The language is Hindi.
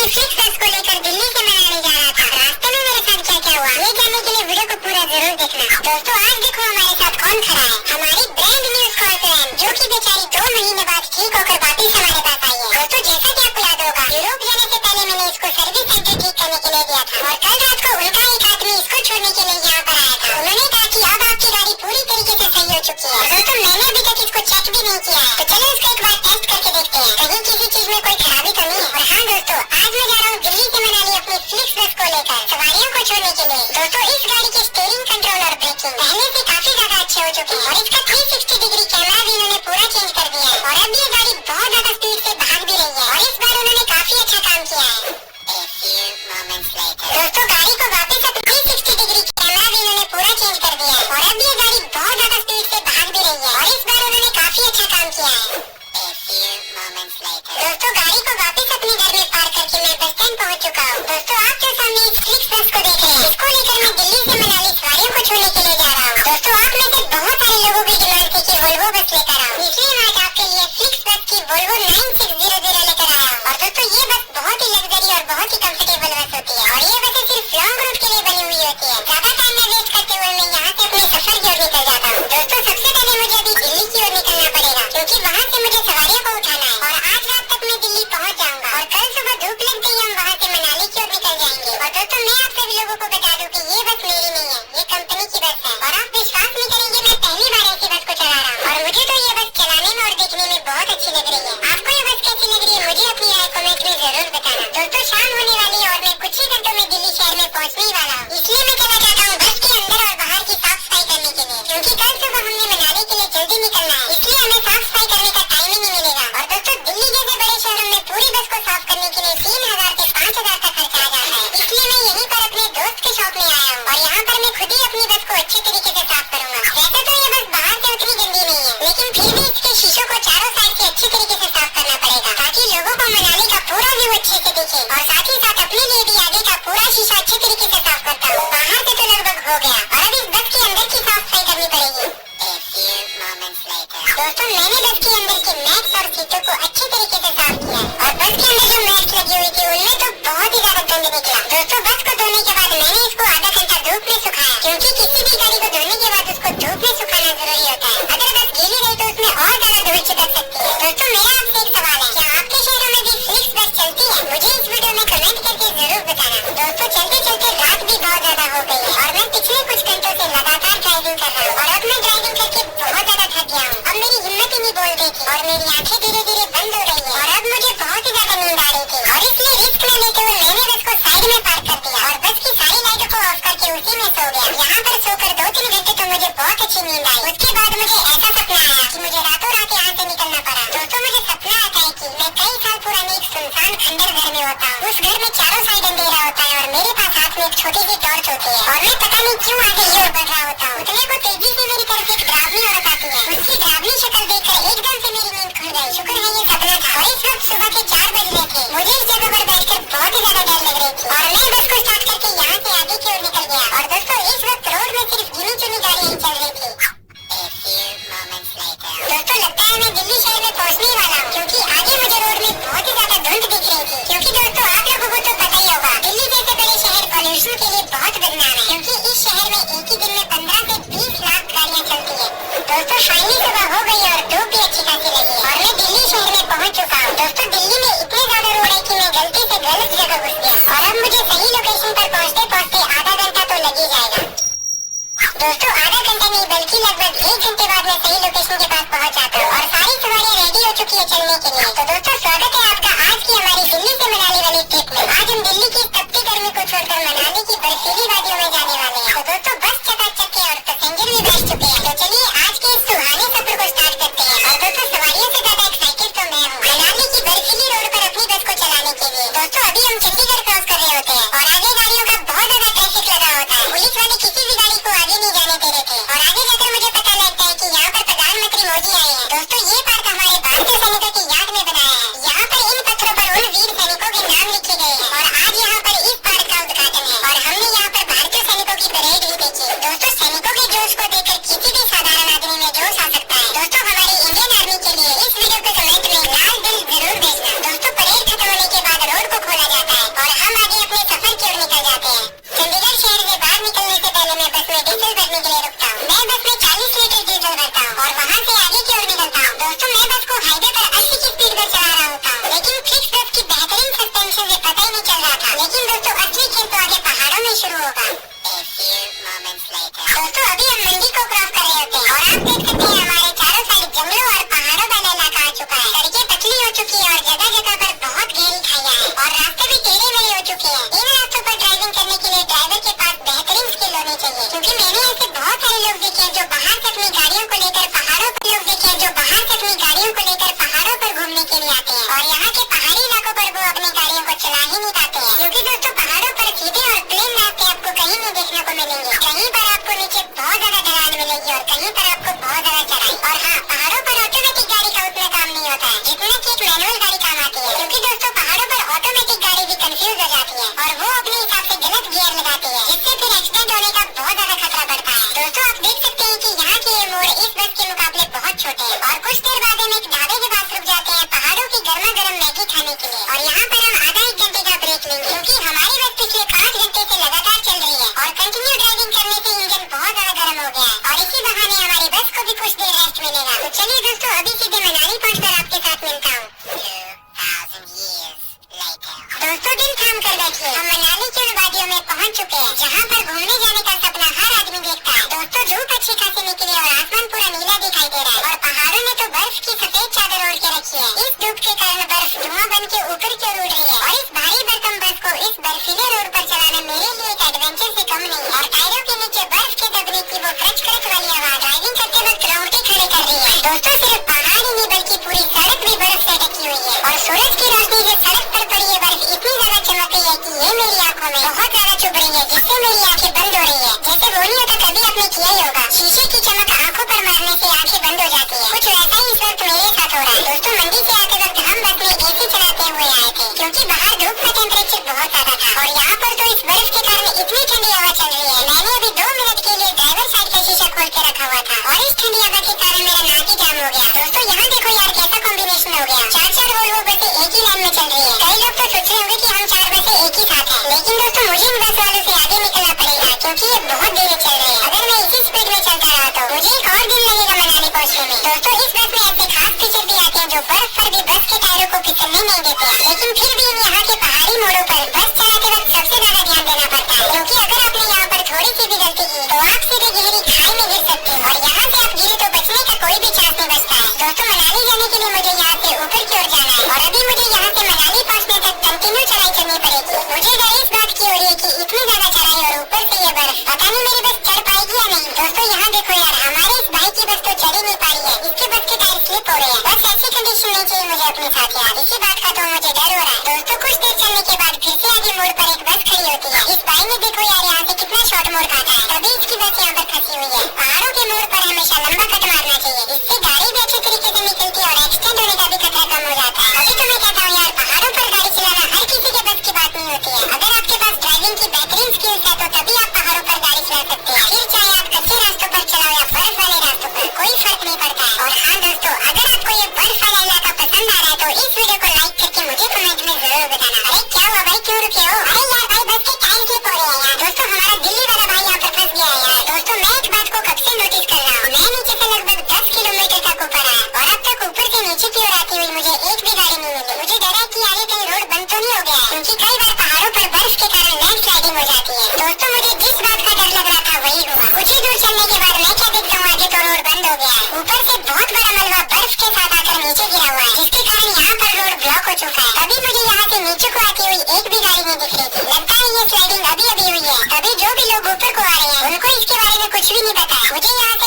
अपनी फिक्स बस को लेकर दिल्ली से मनाली जा रहा था। रास्ते में मेरे साथ क्या क्या हुआ ये जानने के लिए वीडियो को पूरा जरूर देखना। दोस्तों आज देखो हमारे साथ कौन खड़ा है, हमारी ब्रांड न्यू स्कॉर्पियन जो कि बेचारी 2 महीने बाद ठीक होकर वापस हमारे पास आई है। दोस्तों जैसा कि आपको याद होगा यूरोप जाने से पहले मैंने इसको सर्विस सेंटर ठीक करने के लिए दिया था और कल रात को उनका एक आदमी इसको छोड़ने के लिए यहाँ पर आया था। उन्होंने कहा कि अब आपकी गाड़ी पूरी तरीके से सही हो चुकी है। दोस्तों मैंने अभी तक इसको चेक भी नहीं किया है, तो चलो इसको एक बार टेस्ट करके देखते हैं कहीं किसी चीज में कोई खराबी तो नहीं है। और हाँ दोस्तों आज मैं जा रहा हूँ दिल्ली से मनाली अपनी फ्लिक्स बस को लेकर सवारियों को छोड़ने के लिए। दोस्तों इस गाड़ी के स्टीयरिंग कंट्रोल और ब्रेकिंग पहले से काफी ज्यादा अच्छे हो चुके हैं और इसका 360 डिग्री कैमरा भी इन्होंने पूरा चेंज कर दिया है और अब ये गाड़ी बहुत ज्यादा स्पीड से भाग भी रही है और इस बार उन्होंने काफी अच्छा काम किया है। दोस्तों गाड़ी को वापस अपनी 360 डिग्री कैमरा भी इन्होंने पूरा चेंज कर दिया है और अब ये गाड़ी बहुत ज्यादा स्पीड से भाग भी रही है और इस बार उन्होंने काफी अच्छा काम किया है। दोस्तों गाड़ी को वापस अपने घर में पार्क करके मैं बस स्टैंड पहुंच चुका हूँ। दोस्तों आप जो सामने इस फ्लिक्स बस को देख रहे हैं इसको लेकर मैं दिल्ली से मनाली सवारियों को छोड़ने के लिए जा रहा हूँ। दोस्तों आप में से बहुत सारे लोगों की डिमांड थी कि वोल्वो बस लेकर आओ, इसलिए मैं आज आपके लिए फ्लिक्स बस की वोल्वो 9600 लेकर आया हूँ। और दोस्तों ये बस बहुत ही लग्जरी और बहुत ही कंफर्टेबल बस होती है और ये बसें सिर्फ लॉन्ग रूट के लिए बनी हुई होती है। ज्यादा टाइम में वेस्ट करते हुए मैं यहाँ से अपने सफर की ओर निकल जाता हूँ। दोस्तों सबसे पहले मुझे अभी दिल्ली की ओर निकलना पड़ेगा क्योंकि वहाँ से मुझे सवारियों को उठाना है और आज रात तक मैं दिल्ली पहुँच जाऊंगा और कल सुबह धूप लगते ही हम वहाँ से मनाली की ओर निकल जाएंगे। और दोस्तों मैं आप सभी लोगों को बता दूं कि ये बस मेरी नहीं है, ये कंपनी की बस है और आप विश्वास नहीं करेंगे मैं पहली बार ऐसी बस को चला रहा हूँ और मुझे तो ये बस चलाने में और देखने में बहुत अच्छी लग रही है। आपको ये बस कैसी लग रही है मुझे अपनी राय कमेंट में जरूर बताना। दोस्तों शाम होने वाली है और मैं कुछ ही घंटों में दिल्ली शहर में पहुँचने ही वाला हूँ, इसलिए मैं चला जाता हूँ बस के अंदर और बाहर की साफ सफाई करने के लिए क्योंकि कल सुबह हमने मनाली के लिए जल्दी निकलना है, इसलिए हमें साफ सफाई करने का टाइम ही नहीं मिलेगा। और दोस्तों दिल्ली जैसे बड़े शहरों में पूरी बस को साफ करने के लिए 3000 से 5000 का खर्चा आ जाता है, इसलिए मैं यहीं पर अपने दोस्त के शॉप में आया हूँ और यहाँ पर मैं खुद ही अपनी बस को अच्छे तरीके से साफ करूंगा। वैसे तो ये बस बाहर से उतनी गंदी नहीं है लेकिन फिर भी इसके शीशों को चारों साइड से अच्छे तरीके से साफ करना पड़ेगा ताकि लोगों को मनाली का पूरा व्यू अच्छे से दिखे और साथ ही साथ अपने लिए भी आगे का पूरा शीशा अच्छे तरीके से साफ करता हूँ। बाहर से तो लगभग हो गया और अब इस बस के अंदर की साफ सफाई करनी पड़ेगी। दोस्तों मैंने बस के अंदर के मैट्स और सीटों को अच्छे तरीके से साफ किया और बस के अंदर जो मैट्स लगी हुई थी उनमें तो बहुत ही ज्यादा गंद निकला। दोस्तों बस को धोने के बाद मैंने इसको आधा घंटा धूप में सुखाया क्योंकि किसी भी गाड़ी को धोने के बाद उसको धूप में सुखाना जरूरी होता है, अगर बस गीली रही तो उसमें और ज्यादा धूल चिपक सकती है। दोस्तों मेरा आपसे एक सवाल है, क्या आपके शहरों में भी फ्लिक्स बस चलती है? मुझे इस वीडियो में कमेंट करके जरूर बताना। दोस्तों चलते चलते रात भी बहुत ज्यादा हो गई है और मैं पिछले कुछ घंटों से लगातार ड्राइविंग कर रहा हूँ और अब मैं ड्राइविंग करके बहुत ज्यादा थक गया हूँ। अब मेरी हिम्मत ही नहीं बोल रही थी और मेरी आंखें धीरे धीरे बंद हो रही है और अब मुझे बहुत ही ज्यादा नींद आ रही थी और इसलिए रिस्क न लेते हुए मैंने बस को साइड में पार्क कर दिया और बस की सारी लाइटों को ऑफ करके उसी में सो गया। यहाँ पर सोकर 2-3 घंटे तो मुझे बहुत अच्छी नींद आई। उसके बाद मुझे ऐसा सपना आया कि मुझे रातों रात यहाँ से निकलना पड़ा। दोस्तों मुझे सपना आता है कि मैं कई साल पुराने एक सुनसान खंडर घर में होता हूँ, उस घर में चारों साइड अंधेरा होता है और मेरे पास हाथ में एक छोटी सी टॉर्च होती है और मैं पता नहीं क्यों आगे की ओर बढ़ रहा होता हूँ। उतने को तेजी से मेरी तरफ एक डरावनी औरत आती है, उसकी डरावनी शक्ल देखकर एकदम से मेरी नींद खुल गई। शुक्र है ये सपना था और इस वक्त सुबह के 4 बज रहे थे। मुझे इस जगह पर बैठकर बहुत ही ज्यादा डर लग रही थी और मैं बस को स्टार्ट करके यहाँ से आगे की ओर निकल गया और दोस्तों इस वक्त रोड में सिर्फ गिनी चुनी गाड़ियाँ ही चल रही थी। दोस्तों लगता है मैं दिल्ली शहर में पहुँचने ही वाला हूँ क्योंकि आगे मुझे रोड में बहुत ही ज्यादा धुंध दिख रही थी क्योंकि दोस्तों आप लोगों को तो पता ही होगा दिल्ली जैसे बड़े शहर पॉल्यूशन के लिए बहुत बदनाम है क्योंकि इस शहर में एक ही दिन में 15 से 20 लाख गाड़ियाँ चलती है। दोस्तों फाइनली सुबह हो गई और धूप भी अच्छी खासी लगी और मैं दिल्ली शहर में पहुँच चुका हूँ। दोस्तों दिल्ली में इतने ज्यादा रोड है कि मैं गलती से गलत जगह घुस गया और अब मुझे सही लोकेशन पर पहुँचते पहुँचते आधा घंटा तो लग ही जाएगा। दोस्तों आधा घंटा नहीं बल्कि लगभग 1 घंटे बाद मैं सही लोकेशन के पास पहुंच जाता हूँ और सारी सवारियाँ रेडी हो चुकी है चलने के लिए। तो दोस्तों स्वागत है आपका आज की हमारी दिल्ली से मनाली वाली ट्रिप में। आज हम दिल्ली की तपती गर्मी को छोड़कर मनाली की बर्फीली वादियों में जाने वाले हैं। तो दोस्तों बस चकाचक है और पैसेंजर भी बैठ चुके हैं, तो चलिए आज के इस सुहाने सफर को स्टार्ट करते हैं। और दोस्तों सवारियों से ज्यादा एक्साइटेड तो मैं हूँ मनाली की बर्फीली रोड पर अपनी बस को चलाने के लिए। दोस्तों अभी हम चंडीगढ़ क्रॉस कर रहे होते हैं और आगे गाड़ियों का बहुत ज्यादा ट्रैफिक लगा होता है, पुलिस वाले किसी भी गाड़ी को आगे नहीं जाने दे रहे थे और आगे जाकर मुझे पता लगता है कि यहाँ पर प्रधानमंत्री मोदी आए हैं। दोस्तों ये पार्क हमारे भारतीय सैनिकों की याद में बनाया है। होगा। दोस्तों अभी हम मंडी को क्रॉस कर रहे होते हैं और आप देख सकते हैं हमारे चारों साइड जंगलों और पहाड़ों वाला इलाका आ चुका है। सड़कें पतली हो चुकी है और जगह जगह पर बहुत गहरी खाइयां हैं और रास्ते भी टेढ़े मेढ़े हो चुके हैं। इन रास्तों पर ड्राइविंग करने के लिए ड्राइवर के पास बेहतरीन स्किल होनी चाहिए, क्योंकि मैंने ऐसे बहुत सारे लोग देखे हैं जो बाहर से अपनी गाड़ियों को लेकर पहाड़ों पर घूमने के लिए आते हैं और यहाँ के पहाड़ी इलाकों पर वो अपनी गाड़ियों को चला ही नहीं पाते हैं, क्योंकि दोस्तों पहाड़ों पर सीधे और प्लेन रास्ते आपको कहीं नहीं देखने को मिलेंगे। कहीं पर आपको नीचे बहुत ज्यादा ढलान मिलेगी और कहीं पर आपको बहुत ज्यादा चढ़ाई। और हाँ, पहाड़ों पर ऑटोमेटिक गाड़ी का उतना काम नहीं होता है जितना कि एक मैनुअल गाड़ी काम आती है, क्योंकि दोस्तों पहाड़ों पर ऑटोमेटिक गाड़ी भी कंफ्यूज हो जाती है और वो अपने हिसाब से गलत गियर लगाती है, जिससे फिर एक्सीडेंट होने का बहुत ज्यादा खतरा बढ़ता है। दोस्तों आप देख सकते हैं कि यहाँ के ये मोड़ इस बस के मुकाबले बहुत छोटे हैं और कुछ देर बाद हम एक ढाबे के पास रुक जाते हैं पहाड़ों की गर्मा गर्म मैगी खाने के लिए। और यहाँ पर हम आधा एक घंटे का ब्रेक लेंगे, क्योंकि हमारी बस पिछले 5 घंटे से लगातार चल रही है और कंटिन्यू ड्राइविंग करने से इंजन बहुत ज्यादा गर्म हो गया है और इसी बहाने हमारी बस को भी कुछ देर रेस्ट मिलेगा। तो चलिए दोस्तों अभी सीधे मनाली पहुँचकर आपके साथ मिलता हूँ। दोस्तों दिल थाम कर बैठिए, हम मनाली की उन वादियों में पहुंच चुके हैं जहां पर घूमने जाने का सपना हर आदमी देखता है। दोस्तों धूप अच्छी खासी निकली और आसमान पूरा नीला दिखाई दे रहा है और पहाड़ों ने तो बर्फ की सफेद चादर ओढ़ के रखी है। इस धूप के कारण बर्फ धुआं बन के ऊपर की ओर उड़ रही है और इस भारी भरकम बस को इस बर्फीले रोड पर चलाना मेरे लिए एक एडवेंचर से कम नहीं है। और टायरों के नीचे बर्फ के दबने की वो क्रच क्रच वाली आवाज ड्राइविंग करते वक्त रोंगटे खड़े कर रही है। दोस्तों सिर्फ पहाड़ ही नहीं बल्कि पूरी सड़क भी बर्फ से ढकी हुई है और सूरज की रोशनी से सड़क पर पड़ी ये बर्फ इतनी ज्यादा चमक रही है कि ये मेरी आंखों में बहुत ज्यादा चुभ रही है, जिससे मेरी आंखें बंद हो रही है। जैसे वो नहीं होता कभी आपने किया ही होगा, शीशे की चमक आंखों पर मारने से आंखें बंद हो जाती है। कुछ वैसा ही इस वक्त मेरे साथ हो रहा है। दोस्तों मंडी से आते वक्त हम बस में एसी चलाते हुए आए थे, क्योंकि बाहर धूप का टेम्परेचर बहुत ज्यादा था और यहाँ पर तो इस बर्फ के कारण इतनी ठंडी हवा चल रही है। मैंने अभी 2 मिनट के लिए ड्राइवर साइड का शीशा खोल के रखा हुआ था और इस ठंडी हवा के कारण मेरा नाक ही जाम हो गया। दोस्तों यहाँ देखो यार कैसा कॉम्बिनेशन हो गया, 4 वोल्वो बसें एक ही लाइन में चल रही है। कई लोग तो सोच रहे होंगे कि हम 4 बसें एक ही साथ हैं, लेकिन दोस्तों मुझे इन बस वालों से आगे निकलना पड़ेगा, क्योंकि ये बहुत धीरे चल रहे हैं। अगर मैं इसी स्पीड में चलता रहा तो मुझे एक और दिन लगेगा मनाली पहुँचने में। दोस्तों इस बस में ऐसे खास फीचर भी आते हैं जो बर्फ पर भी बस के टायरों को फिसलने नहीं देते, लेकिन फिर भी यहाँ के पहाड़ी मोड़ों पर बस चलाते वक्त सबसे ज्यादा ध्यान देना पड़ता है, क्योंकि अगर आपने यहाँ पर थोड़ी सी भी गलती की तो आप सीधे गहरी खाई में गिर सकते हैं और यहाँ से आप गिरे तो बचने का कोई भी चांस नहीं बचता है। दोस्तों मनाली जाने के लिए मुझे यहाँ से ऊपर की ओर जाना है और अभी मुझे यहाँ से मनाली पहुँचने तक कंटिन्यू चढ़ाई करनी पड़ेगी। मुझे डर इस बात की हो रही है कि इतनी ज्यादा चढ़ाई और ऊपर से ये बर्फ, पता नहीं मेरी बस चढ़ पाएगी या नहीं। दोस्तों यहाँ देखो यार, हमारे इस भाई की बस तो चढ़ ही नहीं पा रही है, इसके बस के टायर स्लिप हो रहे हैं। बस ऐसी कंडीशन नहीं चाहिए मुझे अपने साथ यार, इसी बात का तो मुझे डर हो रहा है। दोस्तों कुछ देर चलने के बाद फिर से आगे मोड़ पर एक बस खड़ी होती है। इस भाई ने देखो यार यहाँ से कितना शॉर्ट मोड़ काटा है, तभी इसकी बस यहाँ पर फंसी हुई है। पहाड़ों के मोड़ पर हमेशा लंबा कट मारना चाहिए, इससे गाड़ी भी अच्छे तरीके से निकलती है और एक्सीडेंट होने का भी खतरा कम हो जाता है। अभी तो मैं कहता हूँ यार, पहाड़ों पर गाड़ी चलाना हर किसी के बस की बात नहीं होती है। अगर आपके पास ड्राइविंग की बेहतरीन स्किल्स है तो तभी आप पहाड़ों पर गाड़ी चला सकते हैं, फिर चाहे आप कच्चे रास्तों पर चलाओ या बर्फ वाले रास्तों पर, कोई फर्क नहीं पड़ता है। और हाँ दोस्तों, अगर आपको ये बर्फ वाला इलाका पसंद आ रहा है तो इस वीडियो को लाइक करके मुझे कमेंट में जरूर बताना। अरे क्या हुआ भाई, क्यों रुके हो? अरे यार भाई बस के टायर स्लिप हो रहे हैं यार। दोस्तों हमारा दिल्ली वाला भाई यहाँ पर फंस गया है यार। दोस्तों मैं एक बात को कब से नोटिस कर रहा हूँ, मैं नीचे से लगभग 10 किलोमीटर तक ऊपर आया और अब तक ऊपर से नीचे की ओर आती हुई मुझे एक भी गाड़ी नहीं मिली। मुझे डर है कि यार ये कहीं रोड बंद तो नहीं हो गया है, क्योंकि कई बार पहाड़ों पर बर्फ के कारण लैंडस्लाइडिंग हो जाती है। दोस्तों मुझे जिस बात का डर लग रहा था वही हुआ। कुछ ही दूर चलने के बाद मैं क्या देखता हूँ, आगे तो रोड बंद हो गया है, ऊपर से बहुत बड़ा मलबा बर्फ के साथ आकर नीचे गिरा हुआ है, जिसके कारण यहाँ पर रोड ब्लॉक हो चुका है। तभी मुझे यहाँ से नीचे को आती हुई एक भी गाड़ी नहीं दिख रही थी। लगता है ये स्लाइडिंग अभी अभी हुई है, तभी जो भी लोग ऊपर को आ रहे हैं उनको इसके बारे में कुछ भी नहीं पता है। मुझे यहाँ से